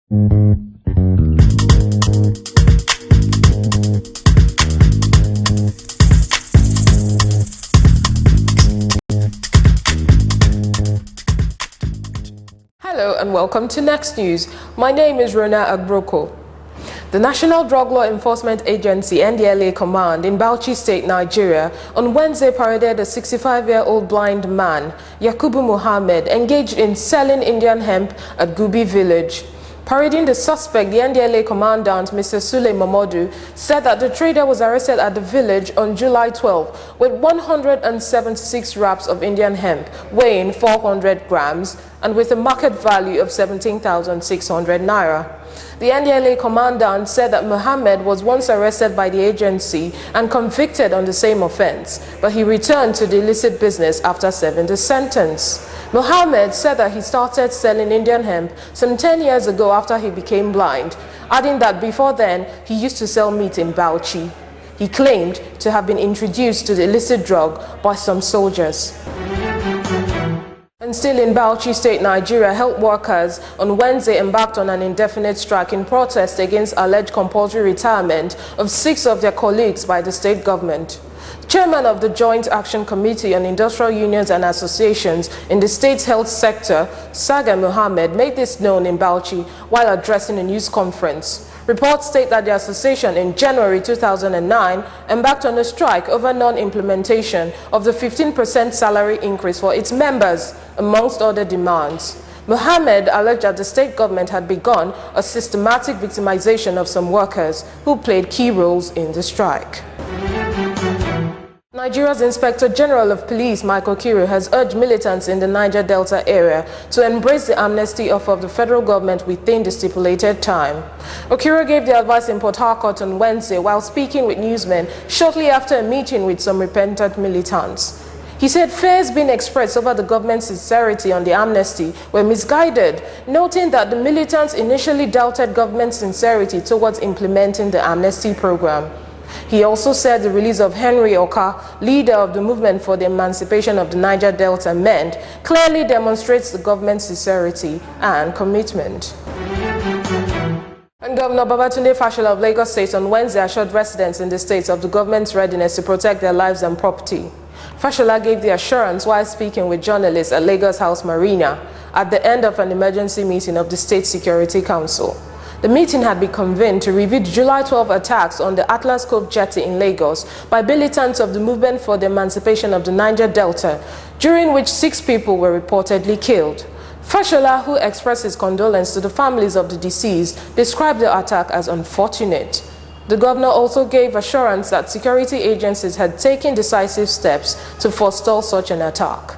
Hello and welcome to Next News. My name is Rona Agbroco. The National Drug Law Enforcement Agency NDLA Command in Bauchi State, Nigeria, on Wednesday paraded a 65-year-old blind man, Yakubu Muhammad, engaged in selling Indian hemp at Gubi village. Parading the suspect, the NDLA commandant, Mr. Sule Momodu, said that the trader was arrested at the village on July 12 with 176 wraps of Indian hemp weighing 400 grams and with a market value of 17,600 naira. The NDLA commandant said that Mohammed was once arrested by the agency and convicted on the same offense, but he returned to the illicit business after serving the sentence. Mohammed said that he started selling Indian hemp some 10 years ago after he became blind, adding that before then he used to sell meat in Bauchi. He claimed to have been introduced to the illicit drug by some soldiers. And still in Bauchi State, Nigeria, health workers on Wednesday embarked on an indefinite strike in protest against alleged compulsory retirement of 6 of their colleagues by the state government. Chairman of the Joint Action Committee on Industrial Unions and Associations in the state's health sector, Saga Mohammed, made this known in Bauchi while addressing a news conference. Reports state that the association in January 2009 embarked on a strike over non-implementation of the 15% salary increase for its members, amongst other demands. Mohammed alleged that the state government had begun a systematic victimization of some workers who played key roles in the strike. Nigeria's Inspector General of Police, Michael Kiru, has urged militants in the Niger Delta area to embrace the amnesty offer of the federal government within the stipulated time. Okiru gave the advice in Port Harcourt on Wednesday while speaking with newsmen shortly after a meeting with some repentant militants. He said fears being expressed over the government's sincerity on the amnesty were misguided, noting that the militants initially doubted government's sincerity towards implementing the amnesty program. He also said the release of Henry Oka, leader of the movement for the emancipation of the Niger Delta men, clearly demonstrates the government's sincerity and commitment. And Governor Babatunde Fashola of Lagos State on Wednesday assured residents in the state of the government's readiness to protect their lives and property. Fashola gave the assurance while speaking with journalists at Lagos House Marina at the end of an emergency meeting of the State Security Council. The meeting had been convened to review the July 12 attacks on the Atlas Cove jetty in Lagos by militants of the movement for the emancipation of the Niger Delta, during which 6 people were reportedly killed. Fashola, who expressed his condolence to the families of the deceased, described the attack as unfortunate. The governor also gave assurance that security agencies had taken decisive steps to forestall such an attack.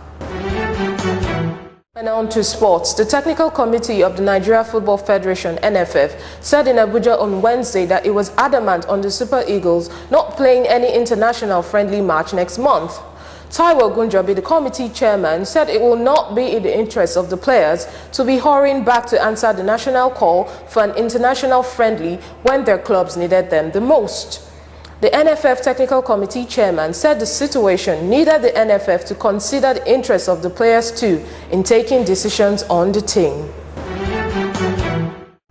And on to sports. The Technical Committee of the Nigeria Football Federation, NFF, said in Abuja on Wednesday that it was adamant on the Super Eagles not playing any international friendly match next month. Taiwo Gunjobi, the committee chairman, said it will not be in the interest of the players to be hurrying back to answer the national call for an international friendly when their clubs needed them the most. The NFF Technical Committee chairman said the situation needed the NFF to consider the interests of the players too in taking decisions on the team.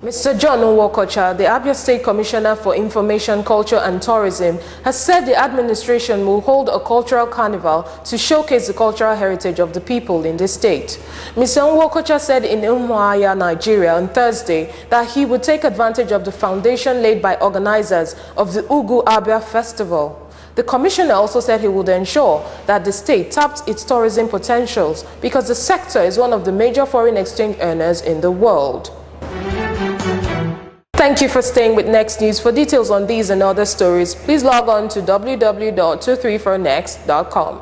Mr. John Nwokocha, the Abia State Commissioner for Information, Culture and Tourism, has said the administration will hold a cultural carnival to showcase the cultural heritage of the people in the state. Mr. Nwokocha said in Umuahia, Nigeria on Thursday that he would take advantage of the foundation laid by organizers of the Ugu Abia Festival. The commissioner also said he would ensure that the state taps its tourism potentials because the sector is one of the major foreign exchange earners in the world. Thank you for staying with Next News. For details on these and other stories, please log on to www.234next.com.